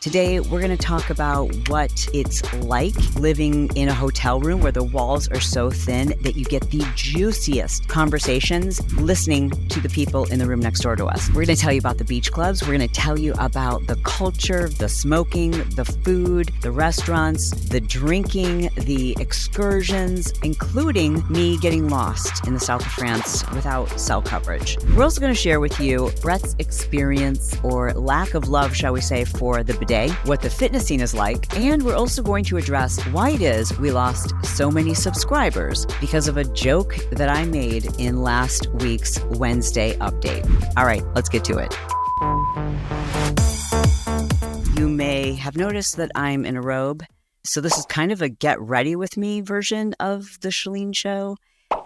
Today, we're going to talk about what it's like living in a hotel room where the walls are so thin that you get the juiciest conversations listening to the people in the room next door to us. We're going to tell you about the beach clubs. We're going to tell you about the culture, the smoking, the food, the restaurants, the drinking, the excursions, including me getting lost in the south of France without cell coverage. We're also going to share with you Bret's experience or lack of love, shall we say, for the bidet, what the fitness scene is like, and we're also going to address why it is we lost so many subscribers because of a joke that I made in last week's Wednesday update. All right, let's get to it. You may have noticed that I'm in a robe, so this is kind of a get ready with me version of the Chalene Show.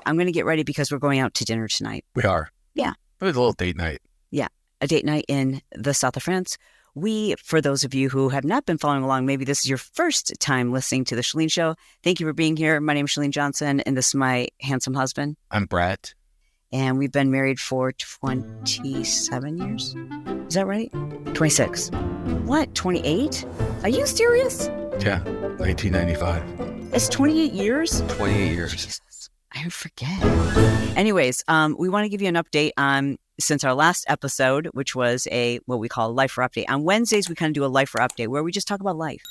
I'm going to get ready because we're going out to dinner tonight. We are. Yeah. It was a little date night. Yeah, a date night in the south of France. We, for those of you who have not been following along, maybe this is your first time listening to the Chalene Show. Thank you for being here. My name is Chalene Johnson, and this is my handsome husband. I'm Bret. And we've been married for 27 years. Is that right? 26. What, 28? Are you serious? Yeah, 1995. It's 28 years? 28 years. Jesus, I forget. Anyways, we want to give you an update on since our last episode, which was what we call a Lifer Update. On Wednesdays, we kind of do a Lifer Update where we just talk about life.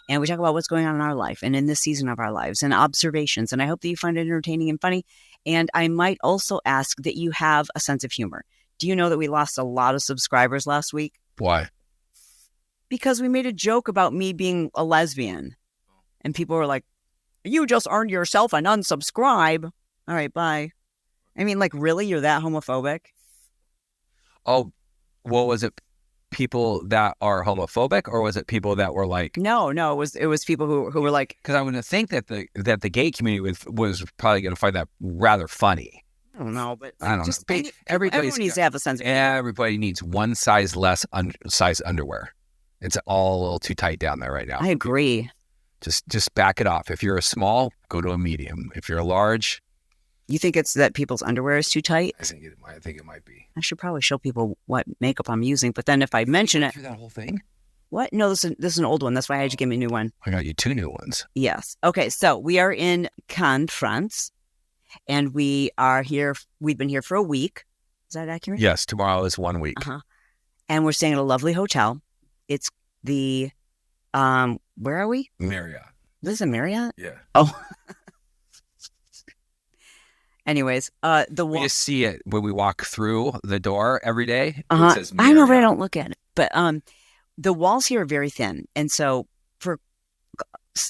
And we talk about what's going on in our life and in this season of our lives and observations. And I hope that you find it entertaining and funny. And I might also ask that you have a sense of humor. Do you know that we lost a lot of subscribers last week? Why? Because we made a joke about me being a lesbian. And people were like, you just earned yourself an unsubscribe. All right, bye. I mean, like, really? You're that homophobic? Oh, what was it? People that are homophobic, or was it people that were like? No, it was people who were like. Because I would think that the gay community was probably going to find that rather funny. I don't know, but I don't know. Everyone needs to have a sense of humor. Everybody needs one size less size underwear. It's all a little too tight down there right now. I agree. Just back it off. If you're a small, go to a medium. If you're a large. You think it's that people's underwear is too tight? I think it might be. I should probably show people what makeup I'm using, but then if I mention it... Through that whole thing? What? No, this is an old one. That's why I had to give me a new one. I got you 2 new ones. Yes. Okay, so we are in Cannes, France, and we are here. We've been here for a week. Is that accurate? Yes, tomorrow is 1 week. Uh-huh. And we're staying at a lovely hotel. It's the... where are we? Marriott. This is a Marriott? Yeah. Oh. Anyways, we just see it when we walk through the door every day. Uh-huh. It says I know, but I don't look at it. But the walls here are very thin, and so for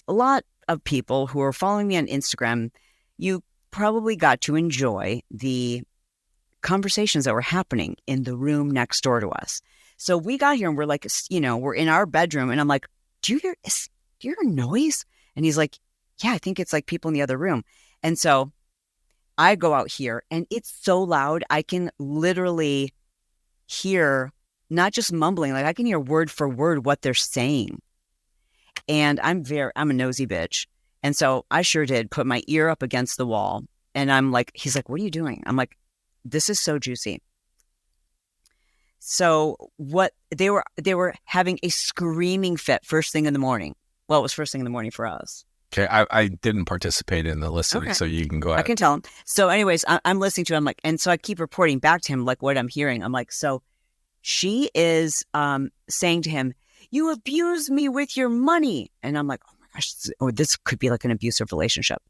a lot of people who are following me on Instagram, you probably got to enjoy the conversations that were happening in the room next door to us. So we got here and we're like, we're in our bedroom, and I'm like, do you hear a noise? And he's like, yeah, I think it's like people in the other room, and so. I go out here and it's so loud. I can literally hear not just mumbling, like I can hear word for word what they're saying. And I'm a nosy bitch. And so I sure did put my ear up against the wall. And I'm like, he's like, what are you doing? I'm like, this is so juicy. So what they were having a screaming fit first thing in the morning. Well, it was first thing in the morning for us. Okay, I didn't participate in the listening, so you can go ahead. I can tell him. So anyways, I'm listening to him, like, and so I keep reporting back to him, like, what I'm hearing. I'm like, so she is saying to him, you abuse me with your money. And I'm like, oh my gosh, this could be like an abusive relationship.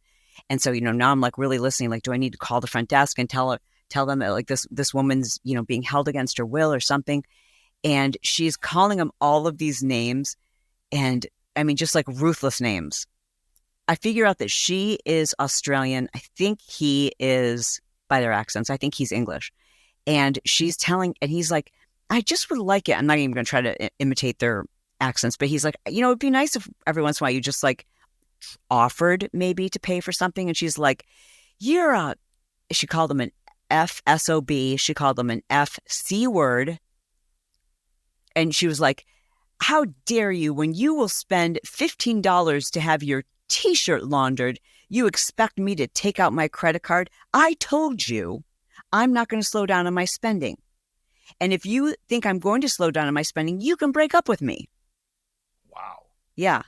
And so, now I'm like really listening, like, do I need to call the front desk and tell them that, like, this woman's, being held against her will or something? And she's calling him all of these names. And I mean, just like ruthless names. I figure out that she is Australian. I think he is, by their accents, I think he's English. And she's and he's like, I just would like it. I'm not even going to try to imitate their accents, but he's like, it'd be nice if every once in a while you just like offered maybe to pay for something. And she's like, she called him an FSOB. She called him an FC word. And she was like, how dare you, when you will spend $15 to have your T-shirt laundered, you expect me to take out my credit card? I told you I'm not going to slow down on my spending. And if you think I'm going to slow down on my spending, you can break up with me. Yeah.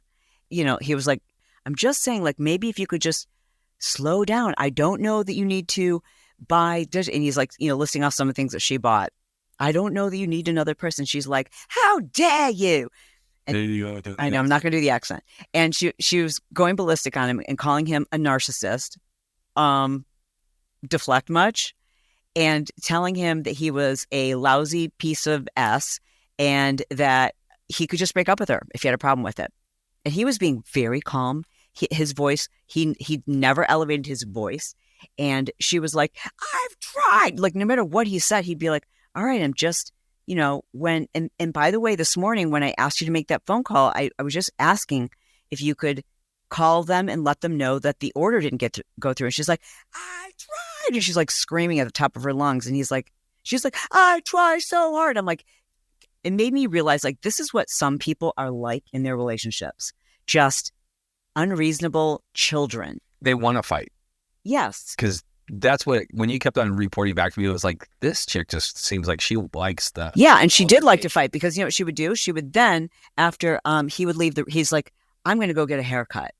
He was like, I'm just saying, like, maybe if you could just slow down. I don't know that you need to buy and he's like, listing off some of the things that she bought. I don't know that you need another person. She's like, how dare you? And I know I'm not going to do the accent. And she was going ballistic on him and calling him a narcissist, deflect much, and telling him that he was a lousy piece of S and that he could just break up with her if he had a problem with it. And he was being very calm. His voice, he never elevated his voice. And she was like, I've tried. Like, no matter what he said, he'd be like, all right, I'm just, and by the way, this morning when I asked you to make that phone call, I was just asking if you could call them and let them know that the order didn't get to go through. And she's like, I tried. And she's like screaming at the top of her lungs. And she's like, I try so hard. I'm like, it made me realize, like, this is what some people are like in their relationships. Just unreasonable children. They want to fight. Yes. Because that's when you kept on reporting back to me, it was like, this chick just seems like she likes that. Yeah, and she did like to fight because you know what she would do? She would then, after he would leave, he's like, I'm going to go get a haircut.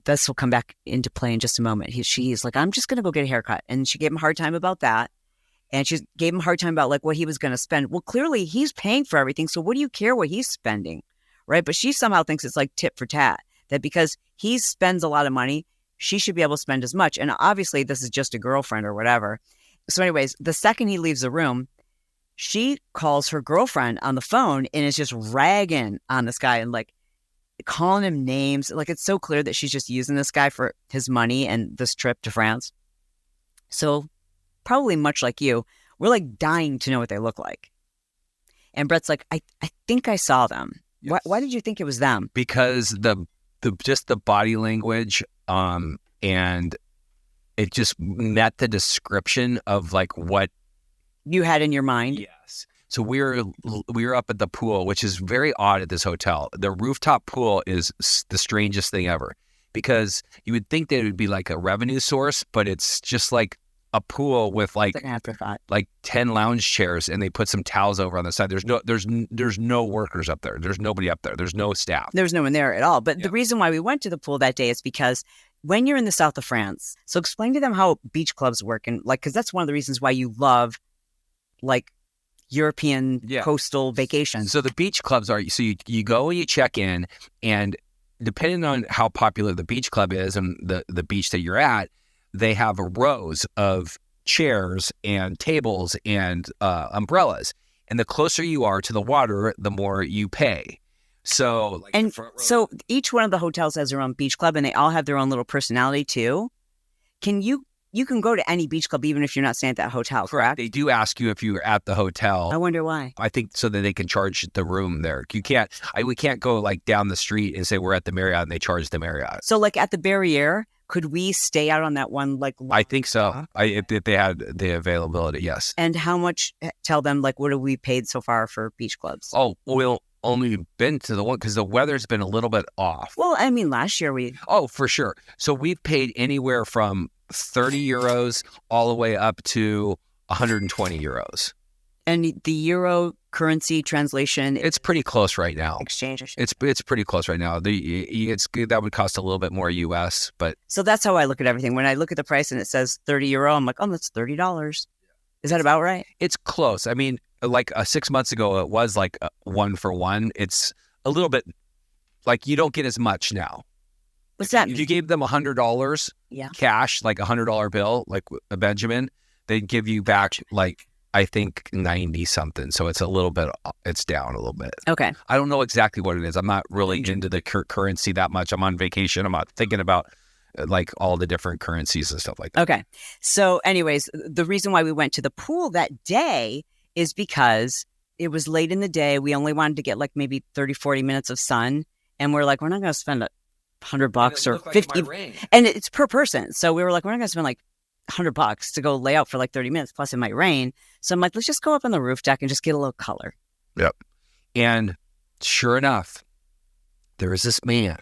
This will come back into play in just a moment. She's like, I'm just going to go get a haircut. And she gave him a hard time about that. And she gave him a hard time about like what he was going to spend. Well, clearly he's paying for everything. So what do you care what he's spending? Right. But she somehow thinks it's like tit for tat, that because he spends a lot of money, she should be able to spend as much. And obviously this is just a girlfriend or whatever. So anyways, the second he leaves the room, she calls her girlfriend on the phone and is just ragging on this guy and like calling him names. Like, it's so clear that she's just using this guy for his money and this trip to France. So probably much like you, we're like dying to know what they look like. And Bret's like, I think I saw them. Yes. Why did you think it was them? Because the just the body language, and it just met the description of like what you had in your mind. Yes. So we were up at the pool, which is very odd at this hotel. The rooftop pool is the strangest thing ever, because you would think that it would be like a revenue source, but it's just like a pool with like 10 lounge chairs, and they put some towels over on the side. There's no workers up there. There's nobody up there. There's no staff. There was no one there at all. But the reason why we went to the pool that day is because when you're in the south of France, so explain to them how beach clubs work, and like, because that's one of the reasons why you love like European coastal vacations. So the beach clubs are, so you go and you check in, and depending on how popular the beach club is and the beach that you're at, they have rows of chairs and tables and umbrellas. And the closer you are to the water, the more you pay. So, like, so each one of the hotels has their own beach club, and they all have their own little personality too. You can go to any beach club even if you're not staying at that hotel, correct? They do ask you if you're at the hotel. I wonder why. I think so that they can charge the room there. We can't go like down the street and say we're at the Marriott and they charge the Marriott. So like at the Barriere, could we stay out on that one? Like, I think so. If they had the availability, yes. And how much? Tell them, like, what have we paid so far for beach clubs? Oh, we'll only been to the one because the weather's been a little bit off. Well, I mean, last year Oh, for sure. So we've paid anywhere from 30 euros all the way up to 120 euros. And the euro currency translation, it's pretty close right now. Exchange. It's pretty close right now. That would cost a little bit more US, but so that's how I look at everything. When I look at the price and it says 30 euro, I'm like, oh, that's $30. Is that about right? It's close. I mean, like 6 months ago, it was like 1 for 1. It's a little bit like you don't get as much now. What's that mean? If you gave them $100 cash, like $100 bill, like a Benjamin, they'd give you back like, I think 90 something. So it's it's down a little bit. Okay. I don't know exactly what it is. I'm not really into the currency that much. I'm on vacation. I'm not thinking about like all the different currencies and stuff like that. Okay. So anyways, the reason why we went to the pool that day is because it was late in the day. We only wanted to get like maybe 30, 40 minutes of sun. And we're like, we're not going to spend $100 or 50. And it's per person. So we were like, we're not going to spend like $100 to go lay out for like 30 minutes. Plus it might rain. So I'm like, let's just go up on the roof deck and just get a little color. Yep. And sure enough, there is this man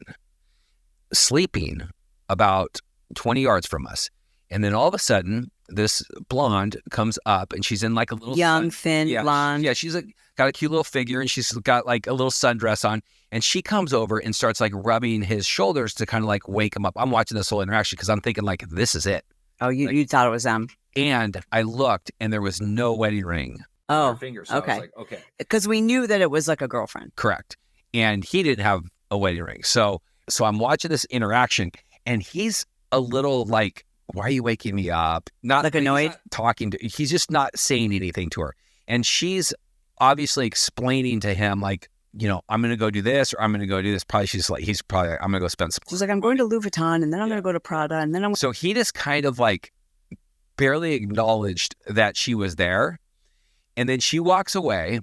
sleeping about 20 yards from us. And then all of a sudden, this blonde comes up, and she's in like a little young, thin, blonde. Yeah, she's like got a cute little figure, and she's got like a little sundress on. And she comes over and starts like rubbing his shoulders to kind of like wake him up. I'm watching this whole interaction because I'm thinking like, this is it. Oh, you thought it was them. And I looked, and there was no wedding ring. Oh, her finger, so okay. I was like, okay. Because we knew that it was like a girlfriend. Correct. And he didn't have a wedding ring. So I'm watching this interaction, and he's a little like, why are you waking me up? Not like annoyed? He's just not saying anything to her. And she's obviously explaining to him, like, you know, I'm going to go do this, or I'm going to go do this. Probably he's probably like, I'm going to go spend some. She's like, I'm going to Louis Vuitton, and then I'm going to go to Prada, and then So he just kind of like barely acknowledged that she was there. And then she walks away.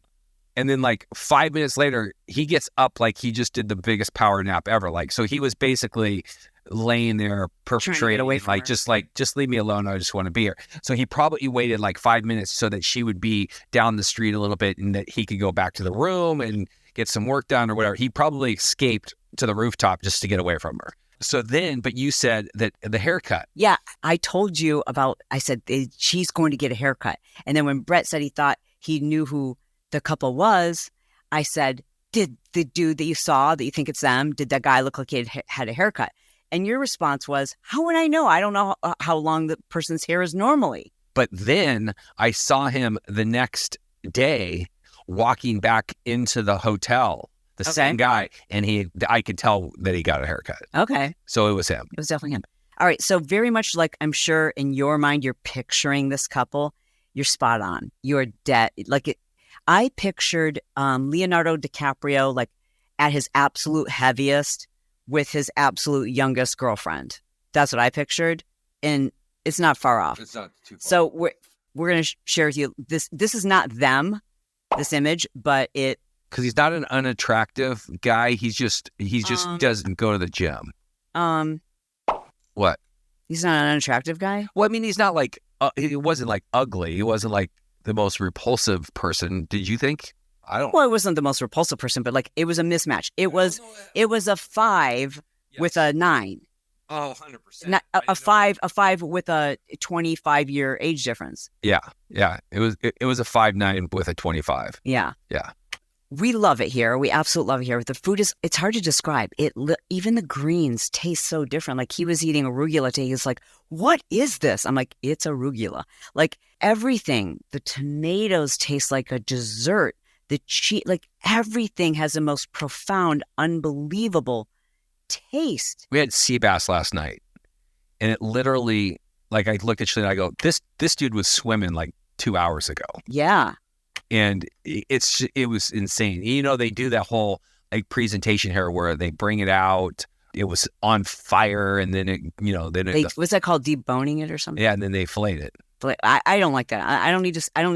And then like 5 minutes later, he gets up like he just did the biggest power nap ever. Like, so he was basically laying there perpetrating, away from like, just leave me alone. I just want to be here. So he probably waited like 5 minutes so that she would be down the street a little bit and that he could go back to the room and get some work done or whatever. He probably escaped to the rooftop just to get away from her. So then, but you said that the haircut. Yeah, I told you I said, she's going to get a haircut. And then when Bret said he thought he knew who the couple was, I said, did the dude that you saw, that you think it's them, did that guy look like he had a haircut? And your response was, how would I know? I don't know how long the person's hair is normally. But then I saw him the next day walking back into the hotel, the same guy, and I could tell that he got a haircut. Okay. So it was him. It was definitely him. All right. So very much like, I'm sure in your mind, you're picturing this couple. You're spot on. You're dead. I pictured Leonardo DiCaprio like at his absolute heaviest with his absolute youngest girlfriend. That's what I pictured, and it's not far off. It's not too far. So we're going to share with you this. This is not them, this image, but it. Because he's not an unattractive guy. He just doesn't go to the gym. What? He's not an unattractive guy? Well, I mean, he's not like, he wasn't like ugly. He wasn't like the most repulsive person. Did you think? Well, it wasn't the most repulsive person, but like it was a mismatch. It was a 5 with a 9. Oh, 100%. Not a 5 with a 25-year age difference. Yeah. It was a 5'9" with a 25. Yeah. Yeah. We love it here. We absolutely love it here. The food it's hard to describe. Even the greens taste so different. Like he was eating arugula today. He's like, what is this? I'm like, it's arugula. Like everything, the tomatoes taste like a dessert. The cheese, like everything has the most profound, unbelievable taste. We had sea bass last night, and it literally, like I looked at Chalene and I go, this dude was swimming like 2 hours ago. Yeah. And it was insane. You know, they do that whole like presentation here where they bring it out. It was on fire, and then was that called deboning it or something? Yeah, and then they filleted it. I don't like that. I don't need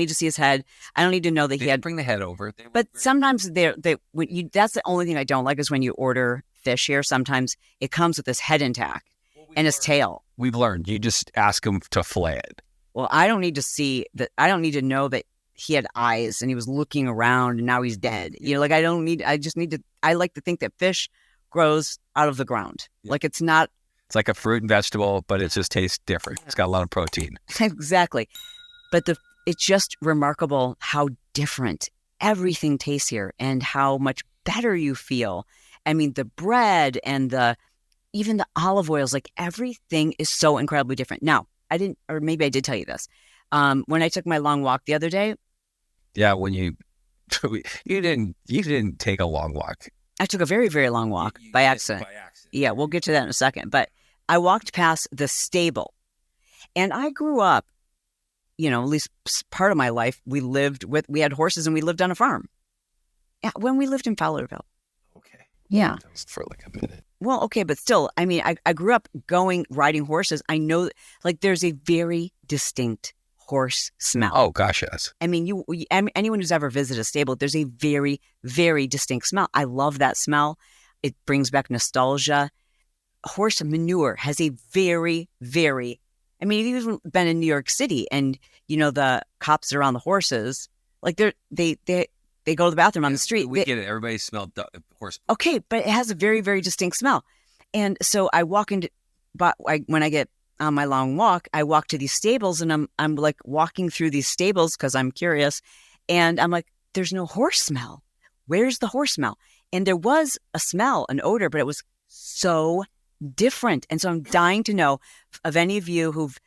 to see his head. I don't need to know that he had. Bring the head over. But sometimes that's the only thing I don't like is when you order fish here. Sometimes it comes with his head intact and his tail. We've learned. You just ask him to fillet it. Well, I don't need to see that. I don't need to know that he had eyes and he was looking around and now he's dead. You know, like I just need to. I like to think that fish grows out of the ground. Yeah. Like it's not. It's like a fruit and vegetable, but it just tastes different. It's got a lot of protein. Exactly. But it's just remarkable how different everything tastes here and how much better you feel. I mean, the bread and even the olive oils, like everything is so incredibly different. Now, maybe I did tell you this. When I took my long walk the other day. Yeah, when you didn't take a long walk. I took a very, very long walk by accident. Yeah, we'll get to that in a second. But I walked past the stable, and I grew up, you know, at least part of my life, we had horses and we lived on a farm. Yeah, when we lived in Fowlerville. Okay. Yeah. That was for like a minute. Well, okay, but still, I mean, I grew up riding horses. I know, like, there's a very distinct horse smell. Oh gosh, yes. I mean, anyone who's ever visited a stable, there's a very, very distinct smell. I love that smell. It brings back nostalgia. Horse manure has a very, very. I mean, you've even been in New York City, and you know the cops that are on the horses, like they go to the bathroom on the street. We get it. Everybody smelled horse. Okay, but it has a very, very distinct smell, and so I walk into, but when I get on my long walk, I walk to these stables, and I'm like walking through these stables because I'm curious, and I'm like, there's no horse smell. Where's the horse smell? And there was a smell, an odor, but it was so different. And so I'm dying to know of any of you who've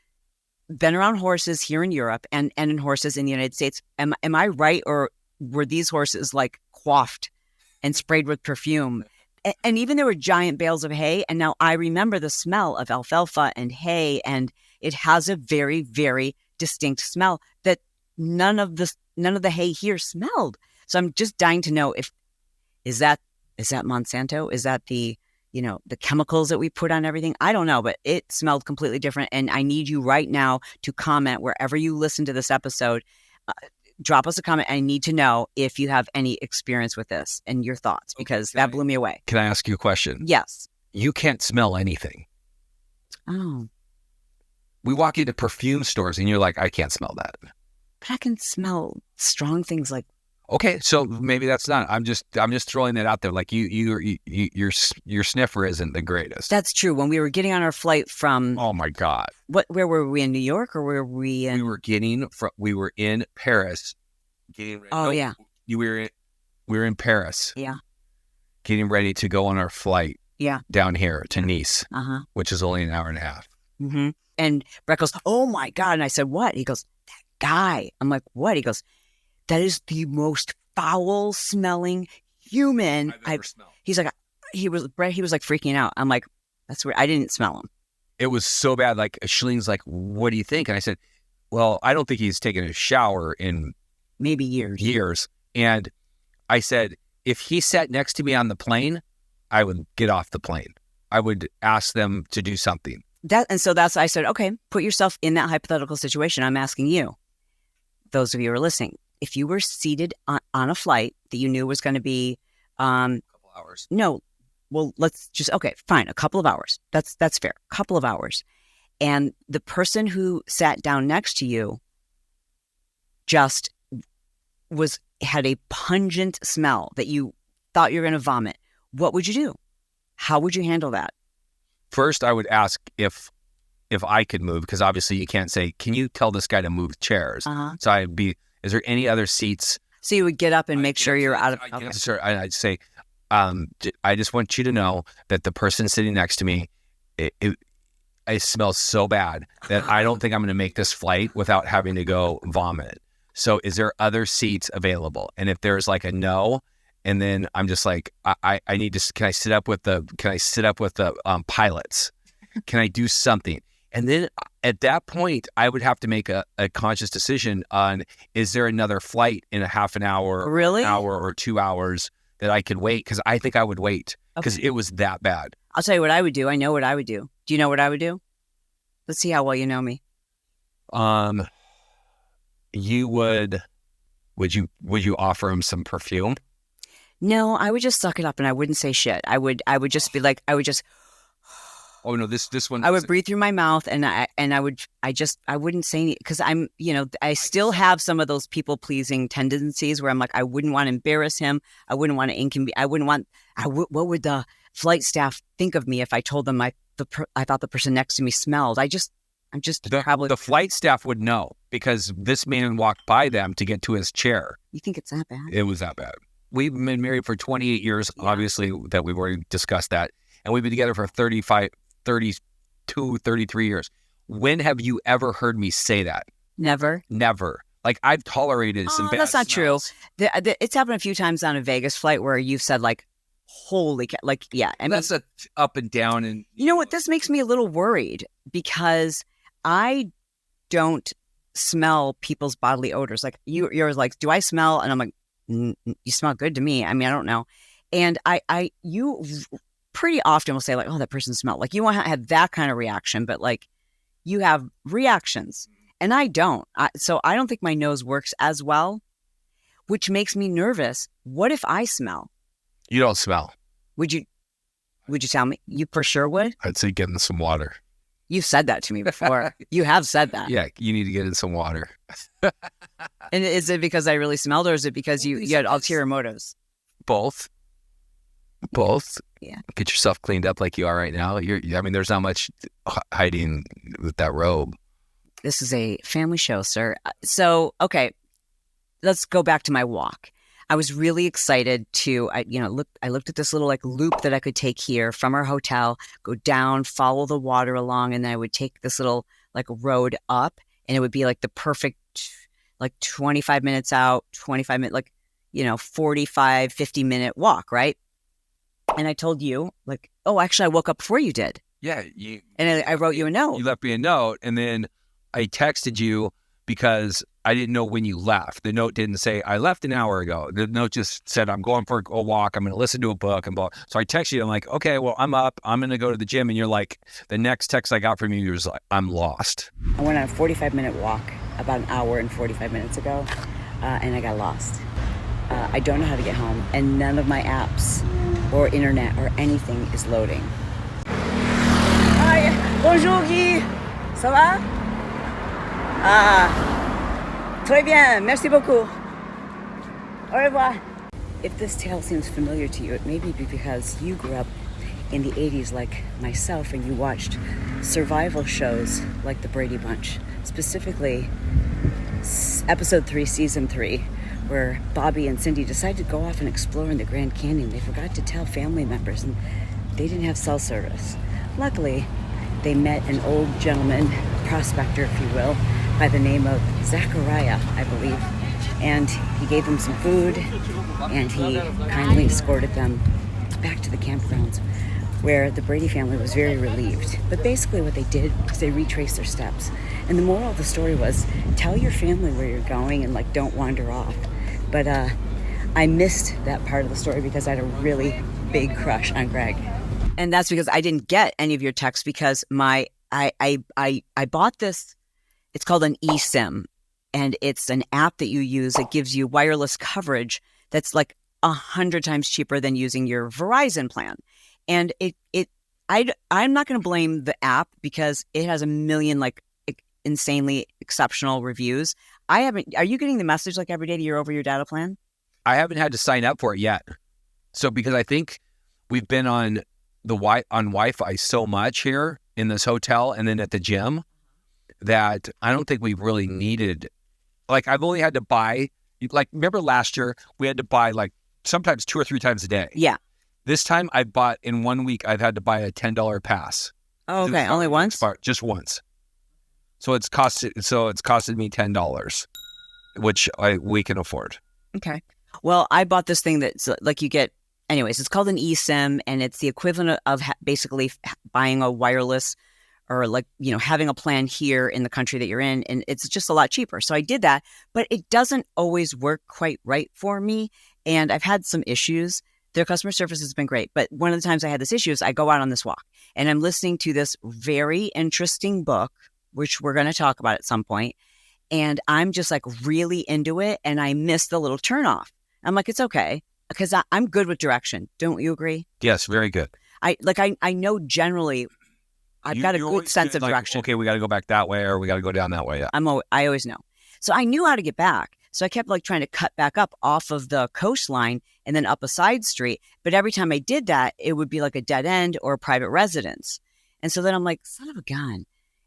been around horses here in Europe and in horses in the United States. Am I right? Or were these horses like coiffed and sprayed with perfume? And even there were giant bales of hay. And now I remember the smell of alfalfa and hay. And it has a very, very distinct smell that none of the hay here smelled. So I'm just dying to know is that Monsanto? Is that the chemicals that we put on everything? I don't know, but it smelled completely different. And I need you right now to comment wherever you listen to this episode. Drop us a comment. I need to know if you have any experience with this and your thoughts, because that blew me away. Can I ask you a question? Yes. You can't smell anything. Oh. We walk into perfume stores and you're like, I can't smell that. But I can smell strong things like. Okay, so maybe that's not. I'm just throwing that out there. Like your sniffer isn't the greatest. That's true. When we were getting on our flight from. Oh my God. Where were we, in New York, or were we in? We were in Paris. Yeah. We were in Paris. Yeah. Getting ready to go on our flight. Yeah. Down here to Nice. Which is only an hour and a half. Mm-hmm. And Bret goes, "Oh my God!" And I said, "What?" He goes, "That guy." I'm like, "What?" He goes, "That is the most foul smelling human I've ever smelled." He's like, he was like freaking out. I'm like, that's weird. I didn't smell him. It was so bad. Like, Chalene's like, "What do you think?" And I said, "Well, I don't think he's taken a shower in maybe years. And I said, if he sat next to me on the plane, I would get off the plane. I would ask them to do something. I said, okay, put yourself in that hypothetical situation. I'm asking you, those of you who are listening, if you were seated on a flight that you knew was going to be a couple hours. No, well, okay, fine, a couple of hours. That's fair. A couple of hours. And the person who sat down next to you just had a pungent smell that you thought you were going to vomit. What would you do? How would you handle that? First, I would ask if I could move, because obviously you can't say, "Can you tell this guy to move chairs?" So is there any other seats? So you would get up and make sure you're out of. Okay. I'd say, I just want you to know that the person sitting next to me, it smells so bad that I don't think I'm going to make this flight without having to go vomit. So is there other seats available? And if there's like a no, and then I'm just like, I need to, can I sit up with the pilots? Can I do something? And then at that point, I would have to make a conscious decision on, is there another flight in a half an hour, really? An hour or 2 hours that I could wait? Because I think I would wait, because it was that bad. I'll tell you what I would do. I know what I would do. Do you know what I would do? Let's see how well you know me. Would you offer him some perfume? No, I would just suck it up and I wouldn't say shit. I would just be like, oh no, this one. I would breathe through my mouth and I wouldn't say anything, because I still have some of those people pleasing tendencies where I'm like, I wouldn't want to embarrass him. I wouldn't want to what would the flight staff think of me if I told them I thought the person next to me smelled? The flight staff would know, because this man walked by them to get to his chair. You think it's that bad? It was that bad. We've been married for 28 years, obviously, that we've already discussed that. And we've been together for 35, 32, 33 years. When have you ever heard me say that? Never. Like, I've tolerated some bad that's not smells. true. It's happened a few times on a Vegas flight where you've said like, holy, like, yeah. I mean, that's a up and down. And you know what? This makes me a little worried, because I don't smell people's bodily odors. Like you're like, do I smell? And I'm like, you smell good to me. I mean, I don't know. And you pretty often will say like, oh, that person smelled. Like you want to have that kind of reaction, but like you have reactions and I don't. So I don't think my nose works as well, which makes me nervous. What if I smell? You don't smell. Would you tell me? You for sure would? I'd say get in some water. You've said that to me before. You have said that. Yeah, you need to get in some water. And is it because I really smelled, or is it because you had ulterior motives? Both. Yeah. Get yourself cleaned up like you are right now. There's not much hiding with that robe. This is a family show, sir. So, okay, let's go back to my walk. I was really excited to, I looked at this little like loop that I could take here from our hotel, go down, follow the water along, and then I would take this little like road up, and it would be like the perfect, like 25 minutes out, 25 minute, like, 45, 50-minute walk, right? And I told you, like, oh, actually, I woke up before you did. Yeah. And I wrote you a note. You left me a note, and then I texted you because I didn't know when you left. The note didn't say, I left an hour ago. The note just said, I'm going for a walk. I'm going to listen to a book. And blah. So I texted you. I'm like, okay, well, I'm up. I'm going to go to the gym. And you're like, the next text I got from you was like, I'm lost. I went on a 45-minute walk about an hour and 45 minutes ago, and I got lost. I don't know how to get home, and none of my apps or internet or anything is loading. Hi, bonjour Guy. Ça va? Très bien, merci beaucoup. Au revoir. If this tale seems familiar to you, it may be because you grew up in the 80s like myself, and you watched survival shows like The Brady Bunch, specifically episode 3, season 3, where Bobby and Cindy decided to go off and explore in the Grand Canyon. They forgot to tell family members, and they didn't have cell service. Luckily, they met an old gentleman, prospector, if you will, by the name of Zachariah, I believe. And he gave them some food, and he kindly escorted them back to the campgrounds, where the Brady family was very relieved. But basically what they did was they retraced their steps. And the moral of the story was, tell your family where you're going and like don't wander off. But I missed that part of the story because I had a really big crush on Greg. And that's because I didn't get any of your texts because I bought this. It's called an eSIM, and it's an app that you use that gives you wireless coverage that's like 100 times cheaper than using your Verizon plan. And I'm not going to blame the app because it has a million like insanely exceptional reviews. Are you getting the message like every day that you're over your data plan? I haven't had to sign up for it yet. So because I think we've been on Wi-Fi so much here in this hotel and then at the gym that I don't think we've really needed. Like I've only had to buy, like remember last year we had to buy like sometimes 2 or 3 times a day. Yeah. This time I bought in 1 week, I've had to buy a $10 pass. Oh, okay. Only once? Just once. So it's costed me $10, which we can afford. Okay. Well, I bought this thing that's like you get, anyways, it's called an eSIM, and it's the equivalent of basically buying a wireless or like, having a plan here in the country that you're in, and it's just a lot cheaper. So I did that, but it doesn't always work quite right for me, and I've had some issues. Their customer service has been great, but one of the times I had this issue is I go out on this walk, and I'm listening to this very interesting book, which we're going to talk about at some point, and I'm just like really into it, and I missed the little turnoff. I'm like, it's okay, because I'm good with direction. Don't you agree? Yes, very good. I know generally I've got a good sense of direction. Okay, we got to go back that way, or we got to go down that way. Yeah. I always know. So I knew how to get back. So I kept like trying to cut back up off of the coastline and then up a side street. But every time I did that, it would be like a dead end or a private residence. And so then I'm like, son of a gun.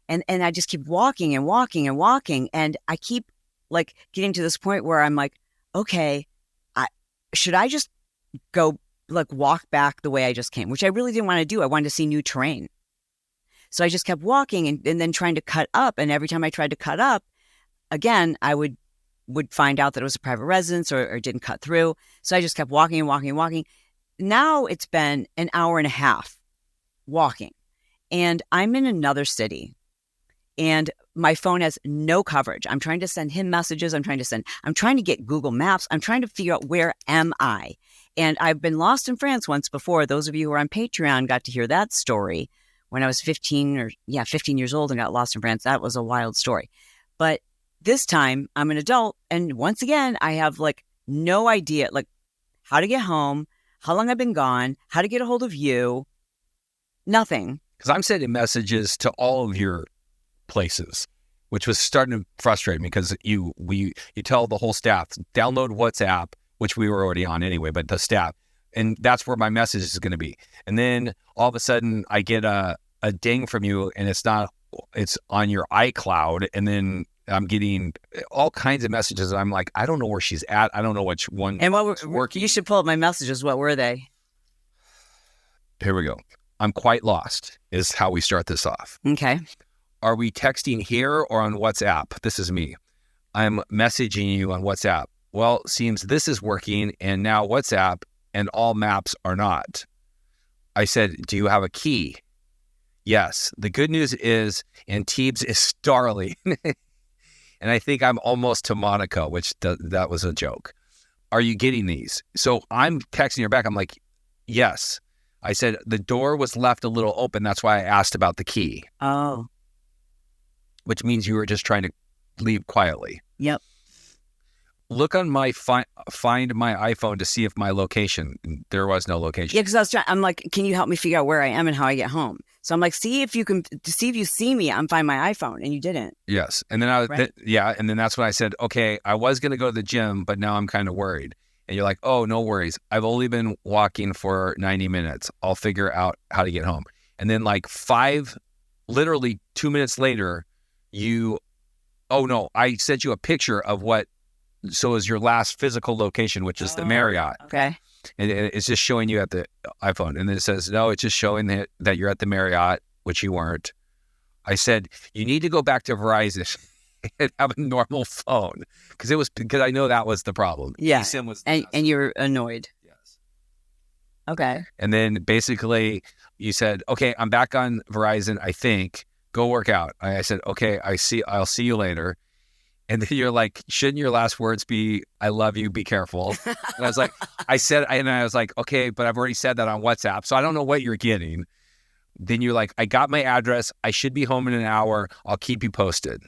And I just keep walking and walking and walking. And I keep like getting to this point where I'm like, okay, should I just go like walk back the way I just came, which I really didn't want to do. I wanted to see new terrain. So I just kept walking and then trying to cut up. And every time I tried to cut up, again, I would find out that it was a private residence or didn't cut through. So I just kept walking and walking and walking. Now it's been an hour and a half walking, and I'm in another city, and my phone has no coverage. I'm trying to send him messages. I'm trying to get Google Maps. I'm trying to figure out where am I? And I've been lost in France once before. Those of you who are on Patreon got to hear that story when I was 15 years old and got lost in France. That was a wild story. But this time I'm an adult, and once again, I have like no idea like how to get home, how long I've been gone, how to get a hold of you, nothing. Because I'm sending messages to all of your places, which was starting to frustrate me because you tell the whole staff, download WhatsApp, which we were already on anyway, but the staff, and that's where my message is going to be. And then all of a sudden I get a ding from you, and it's on your iCloud, and then I'm getting all kinds of messages. I'm like, I don't know where she's at. I don't know which one And is working. You should pull up my messages. What were they? Here we go. I'm quite lost is how we start this off. Okay. Are we texting here or on WhatsApp? This is me. I'm messaging you on WhatsApp. Well, seems this is working and now WhatsApp and all maps are not. I said, do you have a key? Yes. The good news is Antibes is starling. And I think I'm almost to Monaco, which that was a joke. Are you getting these? So I'm texting her back. I'm like, yes. I said, the door was left a little open. That's why I asked about the key. Oh. Which means you were just trying to leave quietly. Yep. Look on my find my iPhone to see if my location. There was no location. Yeah, because I'm like, can you help me figure out where I am and how I get home? So I'm like, see if you see me. I'm find my iPhone, and you didn't. Yes, and then and then that's when I said, okay, I was going to go to the gym, but now I'm kind of worried. And you're like, oh, no worries. I've only been walking for 90 minutes. I'll figure out how to get home. And then like literally 2 minutes later, I sent you a picture of what. So is your last physical location, which is the Marriott. Okay. And it's just showing you at the iPhone. And then it says, no, it's just showing that you're at the Marriott, which you weren't. I said, you need to go back to Verizon and have a normal phone. Because I know that was the problem. Yeah. eSIM was and you're annoyed. Yes. Okay. And then basically you said, okay, I'm back on Verizon, I think. Go work out. I said, okay, I'll see you later. And then you're like, shouldn't your last words be, I love you, be careful? And I was like, okay, but I've already said that on WhatsApp, so I don't know what you're getting. Then you're like, I got my address. I should be home in an hour. I'll keep you posted.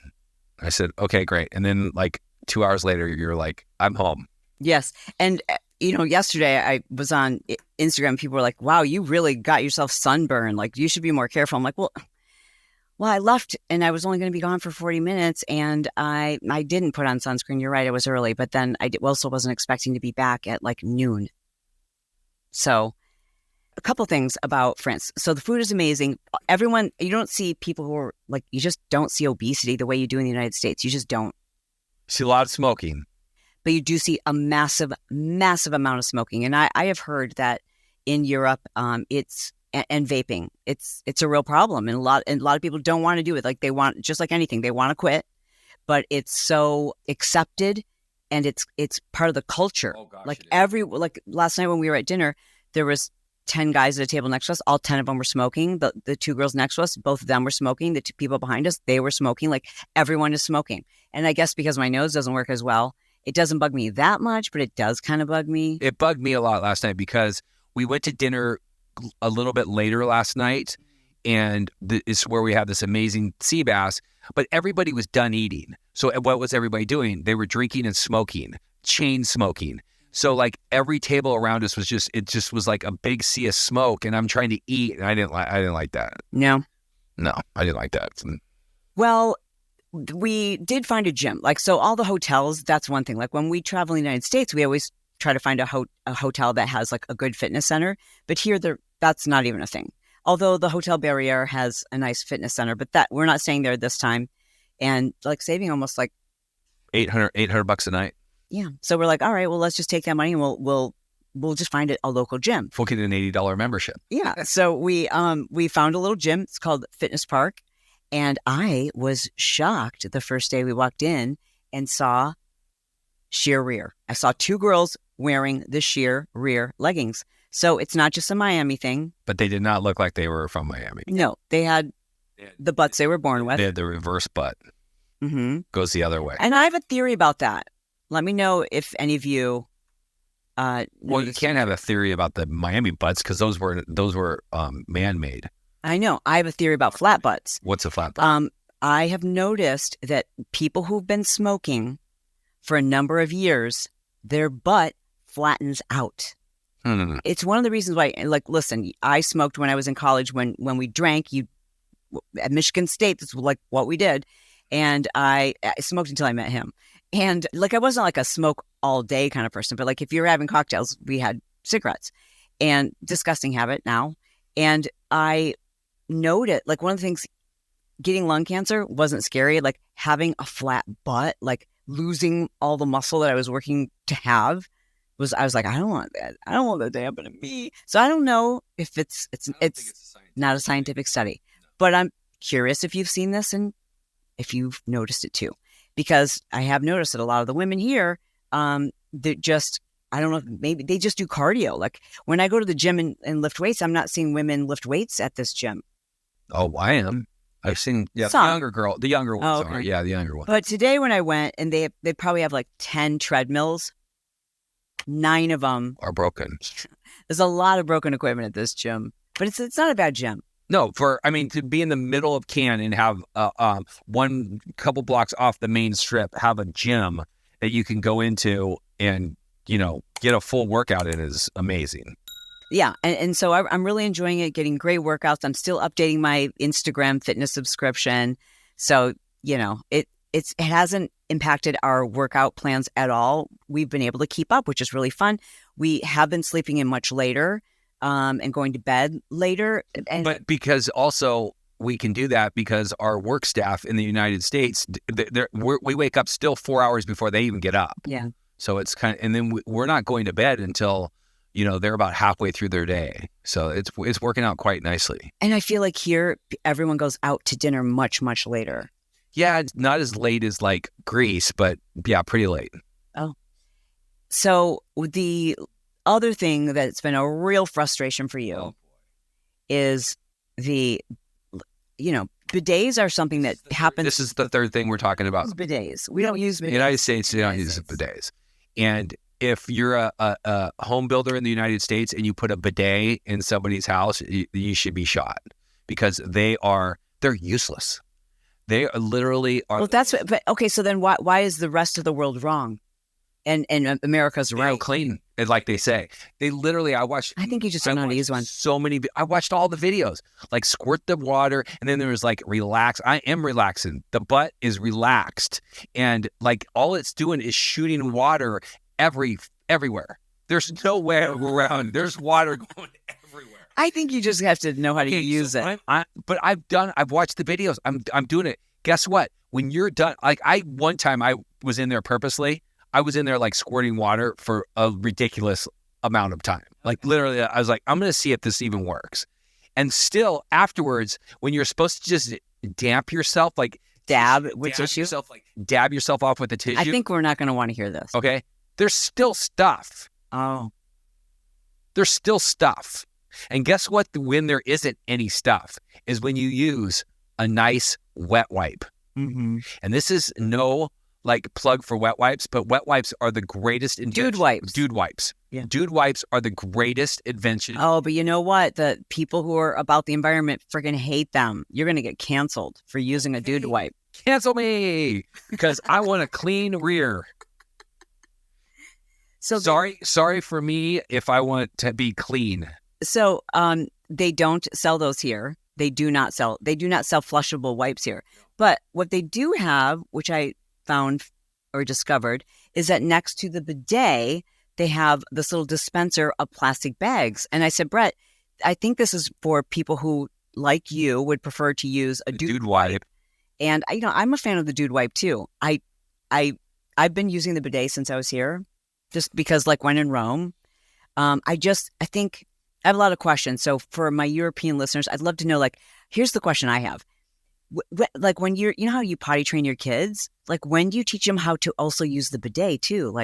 I said, okay, great. And then like 2 hours later, you're like, I'm home. Yes. And, yesterday I was on Instagram. People were like, wow, you really got yourself sunburned. Like, you should be more careful. I'm like, well, I left and I was only going to be gone for 40 minutes and I didn't put on sunscreen. You're right. I was early, but then I also wasn't expecting to be back at like noon. So a couple things about France. So the food is amazing. Everyone, you don't see people who are like, you just don't see obesity the way you do in the United States. You just don't. See a lot of smoking. But you do see a massive, massive amount of smoking. And I have heard that in Europe, and vaping, it's a real problem, and a lot of people don't want to do it. Like they want, just like anything, they want to quit, but it's so accepted, and it's part of the culture. Oh, gosh, like last night when we were at dinner, there was 10 guys at a table next to us. All 10 of them were smoking. The 2 girls next to us, both of them were smoking. The 2 people behind us, they were smoking. Like everyone is smoking. And I guess because my nose doesn't work as well, it doesn't bug me that much, but it does kind of bug me. It bugged me a lot last night because we went to dinner a little bit later last night, and it's where we have this amazing sea bass, but everybody was done eating. So what was everybody doing? They were drinking and smoking, chain smoking. So like every table around us was like a big sea of smoke, and I'm trying to eat, and I didn't like that. No, I didn't like that. Well, we did find a gym. Like, so all the hotels, that's one thing. Like when we travel in the United States, we always try to find a hotel that has like a good fitness center. But here, that's not even a thing. Although the Hotel Barriere has a nice fitness center, but that we're not staying there this time, and like saving almost like $800 a night. Yeah. So we're like, all right, well, let's just take that money and we'll just find a local gym. We'll get an $80 membership. Yeah. So we found a little gym. It's called Fitness Park, and I was shocked the first day we walked in and saw sheer rear. I saw 2 girls wearing the sheer rear leggings. So it's not just a Miami thing. But they did not look like they were from Miami. No, they had the butts they were born with. They had the reverse butt. Mm-hmm. Goes the other way. And I have a theory about that. Let me know if any of you... well, you can't have a theory about the Miami butts because those were man-made. I know. I have a theory about flat butts. What's a flat butt? I have noticed that people who've been smoking for a number of years, their butt flattens out. No. It's one of the reasons why, like, listen, I smoked when I was in college. When we drank, at Michigan State, that's like what we did. And I smoked until I met him. And like, I wasn't like a smoke all day kind of person, but like if you were having cocktails, we had cigarettes, and disgusting habit now. And I noted, like, one of the things getting lung cancer wasn't scary. Like having a flat butt, like losing all the muscle that I was working to have I was like, I don't want that. I don't want that to happen to me. So I don't know if it's not a scientific study, but I'm curious if you've seen this and if you've noticed it too, because I have noticed that a lot of the women here, they're just, I don't know, maybe they just do cardio. Like when I go to the gym and lift weights, I'm not seeing women lift weights at this gym. Oh, I am. I've seen the younger ones are. Yeah, the younger ones. But today when I went, and they probably have like 10 treadmills, 9 of them are broken. There's a lot of broken equipment at this gym, but it's not a bad gym. No, to be in the middle of Canton and have one couple blocks off the main strip, have a gym that you can go into and, get a full workout in is amazing. Yeah. And so I'm really enjoying it, getting great workouts. I'm still updating my Instagram fitness subscription. So, it hasn't impacted our workout plans at all. We've been able to keep up, which is really fun. We have been sleeping in much later and going to bed later. But because also we can do that because our work staff in the United States, we wake up still 4 hours before they even get up. Yeah. So it's and then we're not going to bed until, they're about halfway through their day. So it's working out quite nicely. And I feel like here, everyone goes out to dinner much, much later. Yeah, it's not as late as like Greece, but yeah, pretty late. Oh. So the other thing that's been a real frustration for you is bidets are something that happens. This is the third thing we're talking about. Bidets. We don't use bidets. In the United States, we don't use bidets. And if you're a home builder in the United States and you put a bidet in somebody's house, you should be shot because they're useless. They literally are. Well, but okay. So then why is the rest of the world wrong? And America's right. Clean, like they say. They literally, I think you just don't know how to use one. I watched all the videos, like squirt the water, and then there was like relax. I am relaxing. The butt is relaxed, and like all it's doing is shooting water everywhere. There's no way around. There's water going everywhere. I think you just have to know how to use it. But I've watched the videos. I'm doing it. Guess what? When you're done, like one time I was in there purposely. I was in there like squirting water for a ridiculous amount of time. Like literally, I was like, I'm going to see if this even works. And still afterwards, when you're supposed to just damp yourself, like dab yourself off with the tissue. I think we're not going to want to hear this. Okay. There's still stuff. Oh. There's still stuff. And guess what? When there isn't any stuff is when you use a nice wet wipe. Mm-hmm. And this is no plug for wet wipes, but wet wipes are the greatest invention. Dude wipes. Yeah. Dude wipes are the greatest invention. Oh, but you know what? The people who are about the environment freaking hate them. You're going to get canceled for using a dude wipe. Cancel me because I want a clean rear. So sorry for me if I want to be clean. So they don't sell those here. They do not sell flushable wipes here. But what they do have, which I found or discovered, is that next to the bidet, they have this little dispenser of plastic bags. And I said, Bret, I think this is for people who, like you, would prefer to use a dude wipe. And I'm a fan of the dude wipe too. I've been using the bidet since I was here, just because like when in Rome. I think I have a lot of questions. So for my European listeners, I'd love to know, here's the question I have. Like when you know how you potty train your kids? Like when do you teach them how to also use the bidet too?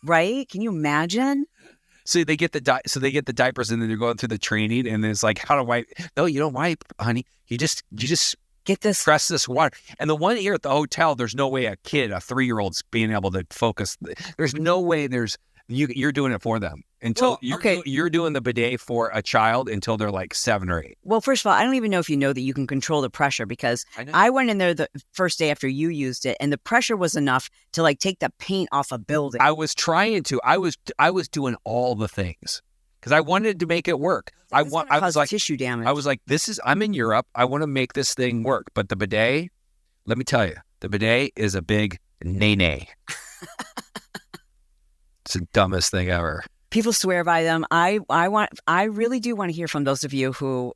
Right? Can you imagine? So they get the diapers and then they're going through the training and it's like how to wipe. No, you don't wipe, honey. You just get this, press this water. And the one here at the hotel, there's no way a 3-year-old's being able to focus. There's no way you're doing it for them until you're doing the bidet for a child until they're like 7 or 8. Well, first of all, I don't even know if you know that you can control the pressure because I went in there the first day after you used it and the pressure was enough to take the paint off a building. I was trying to. I was doing all the things because I wanted to make it work. I was like tissue damage. I was like, I'm in Europe. I want to make this thing work. But the bidet, let me tell you, the bidet is a big nay-nay. It's the dumbest thing ever. People swear by them. I really do want to hear from those of you who,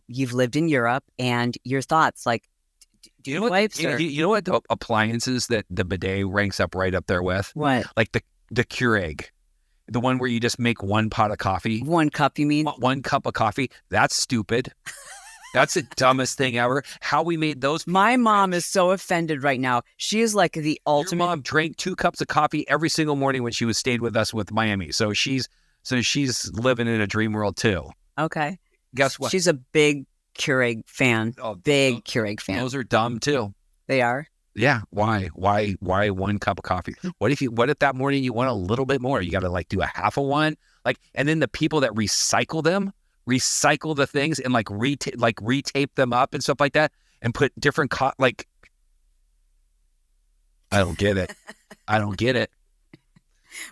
you've lived in Europe and your thoughts, like, do You know what? wipes or You know what the appliances that the bidet ranks up right up there with? what? Like the Keurig, the one where you just make one pot of coffee. 1 cup, you mean? One cup of coffee. That's stupid. That's the dumbest thing ever. How we made those. My mom is so offended right now. She is like the Your ultimate. mom drank 2 cups of coffee every single morning when she stayed with us with Miami. So she's living in a dream world too. Okay. Guess what? She's a big Keurig fan. Big Keurig fan. Those are dumb too. They are. Yeah. Why 1 cup of coffee? What if that morning you want a little bit more? You got to like do a half of one. Like, and then the people that recycle the things and like retape them up and stuff like that and put different like, I don't get it. I don't get it.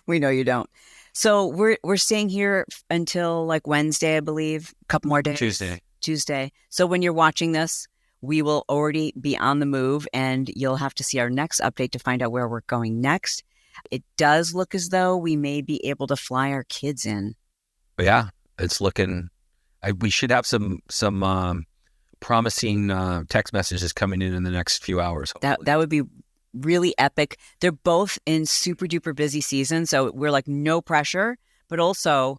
We know you don't. So we're staying here until like Wednesday, I believe. A couple more days. Tuesday. So when you're watching this, we will already be on the move, and you'll have to see our next update to find out where we're going next. It does look as though we may be able to fly our kids in. Yeah, it's looking. We should have some promising text messages coming in the next few hours. Hopefully. That would be really epic. They're both in super duper busy season, so we're like no pressure, but also,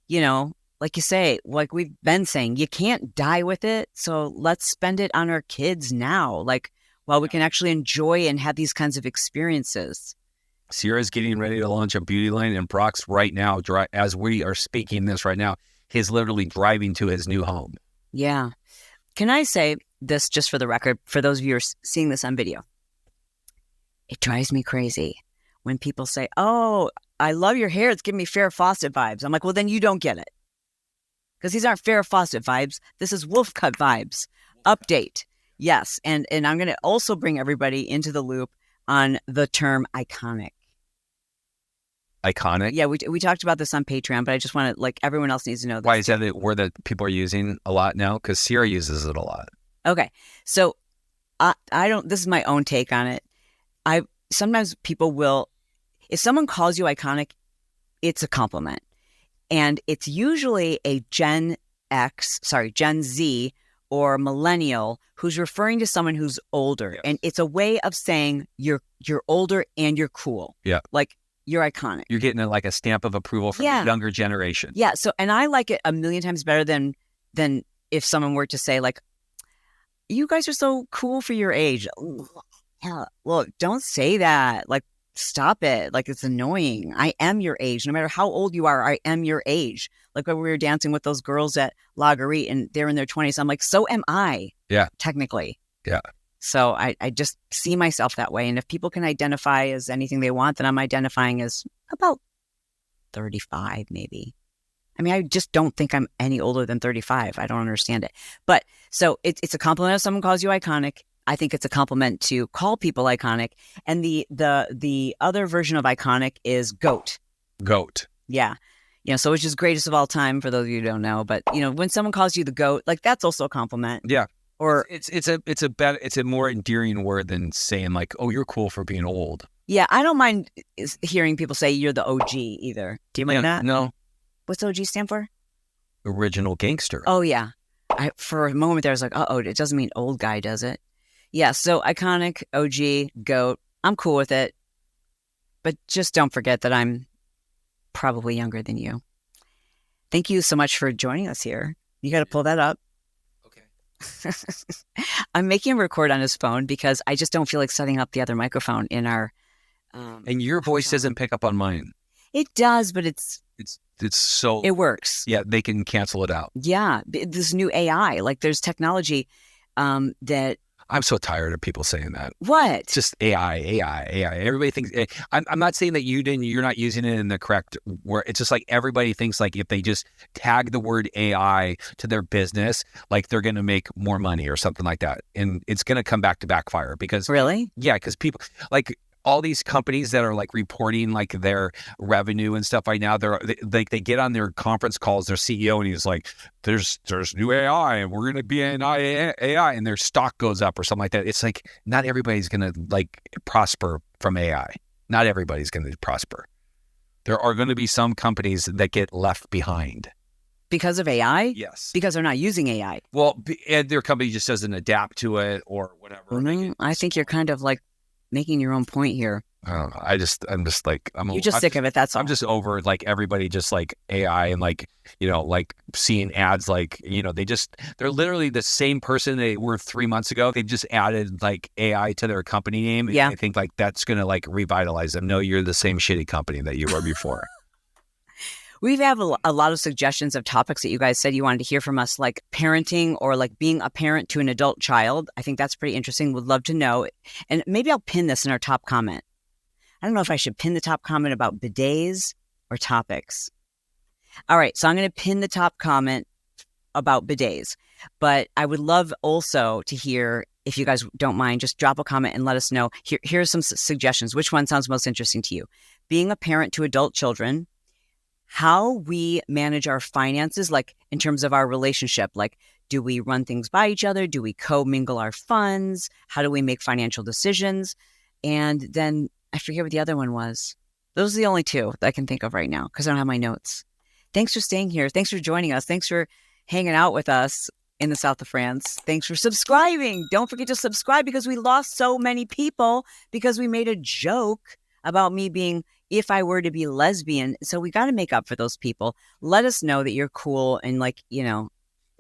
like you say, like we've been saying, you can't die with it. So let's spend it on our kids now, like while we can actually enjoy and have these kinds of experiences. Sierra's getting ready to launch a beauty line, and Brock's right now, as we are speaking this right now, he's literally driving to his new home. Yeah. Can I say this just for the record, for those of you who are seeing this on video? It drives me crazy when people say, oh, I love your hair. It's giving me Farrah Fawcett vibes. I'm like, well, then you don't get it. Because these aren't Farrah Fawcett vibes. This is Wolf Cut vibes. Update. Yes. And I'm going to also bring everybody into the loop on the term iconic. Iconic? Yeah, we talked about this on Patreon, but I just want to, like, everyone else needs to know this. Why is that a word that people are using a lot now? Because Sierra uses it a lot. Okay. So this is my own take on it. Sometimes people will, if someone calls you iconic, it's a compliment. And it's usually a Gen Z or millennial who's referring to someone who's older. Yes. And it's a way of saying you're older and you're cool. Yeah. Like, you're iconic. You're getting like a stamp of approval from the younger generation. Yeah. So, and I like it a million times better than if someone were to say like, you guys are so cool for your age. Yeah, look, don't say that. Like, stop it. Like, it's annoying. I am your age. No matter how old you are, I am your age. Like when we were dancing with those girls at Lagerie and they're in their 20s, I'm like, so am I. Yeah. Technically. Yeah. So I just see myself that way. And if people can identify as anything they want, then I'm identifying as about 35, maybe. I mean, I just don't think I'm any older than 35. I don't understand it. But so it's a compliment if someone calls you iconic. I think it's a compliment to call people iconic. And the other version of iconic is GOAT. GOAT. Yeah. So which is greatest of all time for those of you who don't know. But, when someone calls you the GOAT, like that's also a compliment. Yeah. Or it's a more endearing word than saying like, oh, you're cool for being old. Yeah. I don't mind hearing people say you're the OG either. Do you mind that? No. What's OG stand for? Original gangster. Oh, yeah. For a moment there, I was like, it doesn't mean old guy, does it? Yeah, so iconic, OG, GOAT, I'm cool with it. But just don't forget that I'm probably younger than you. Thank you so much for joining us here. You got to pull that up. Okay. I'm making him record on his phone because I just don't feel like setting up the other microphone in our... and your voice doesn't pick up on mine. It does, but it's so... It works. Yeah, they can cancel it out. Yeah, this new AI, like there's technology that... I'm so tired of people saying that. What? It's just AI. Everybody thinks. I'm not saying that you're not using it in the correct word. It's just like everybody thinks like if they just tag the word AI to their business, like they're going to make more money or something like that, and it's going to come back to backfire because really, yeah, because people like all these companies that are like reporting like their revenue and stuff right now, they get on their conference calls, their CEO, and he's like, there's new AI and we're going to be in AI, and their stock goes up or something like that. It's like, not everybody's going to like prosper from AI. Not everybody's going to prosper. There are going to be some companies that get left behind. Because of AI? Yes. Because they're not using AI. Well, and their company just doesn't adapt to it or whatever. I think you're kind of like making your own point here. I don't know. I'm just like, You're just sick of it. That's all. I'm just over like everybody just like AI and like, you know, like seeing ads like, you know, they're literally the same person they were 3 months ago. They've just added like AI to their company name. Yeah. And I think like that's going to like revitalize them. No, you're the same shitty company that you were before. We have a lot of suggestions of topics that you guys said you wanted to hear from us, like parenting or like being a parent to an adult child. I think that's pretty interesting. Would love to know. And maybe I'll pin this in our top comment. I don't know if I should pin the top comment about bidets or topics. All right. So I'm going to pin the top comment about bidets. But I would love also to hear, if you guys don't mind, just drop a comment and let us know. Here are some suggestions. Which one sounds most interesting to you? Being a parent to adult children, how we manage our finances, like in terms of our relationship, like do we run things by each other? Do we co-mingle our funds? How do we make financial decisions? And then I forget what the other one was. Those are the only two that I can think of right now because I don't have my notes. Thanks for staying here. Thanks for joining us. Thanks for hanging out with us in the south of France. Thanks for subscribing. Don't forget to subscribe because we lost so many people because we made a joke about me being, if I were to be lesbian. So we got to make up for those people. Let us know that you're cool and like, you know.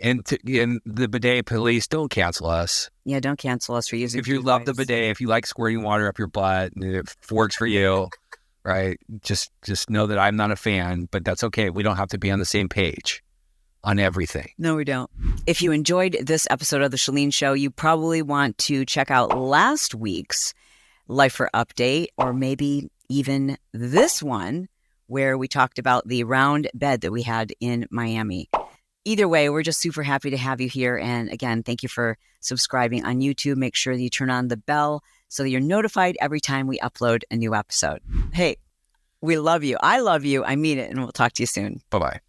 And the bidet police, don't cancel us. Yeah, don't cancel us for using. If you love the bidet, if you like squirting water up your butt, and it works for you, right? Just know that I'm not a fan, but that's okay. We don't have to be on the same page on everything. No, we don't. If you enjoyed this episode of The Chalene Show, you probably want to check out last week's Lifer Update, or maybe even this one where we talked about the round bed that we had in Miami. Either way, we're just super happy to have you here. And again, thank you for subscribing on YouTube. Make sure that you turn on the bell so that you're notified every time we upload a new episode. Hey, we love you. I love you. I mean it. And we'll talk to you soon. Bye-bye.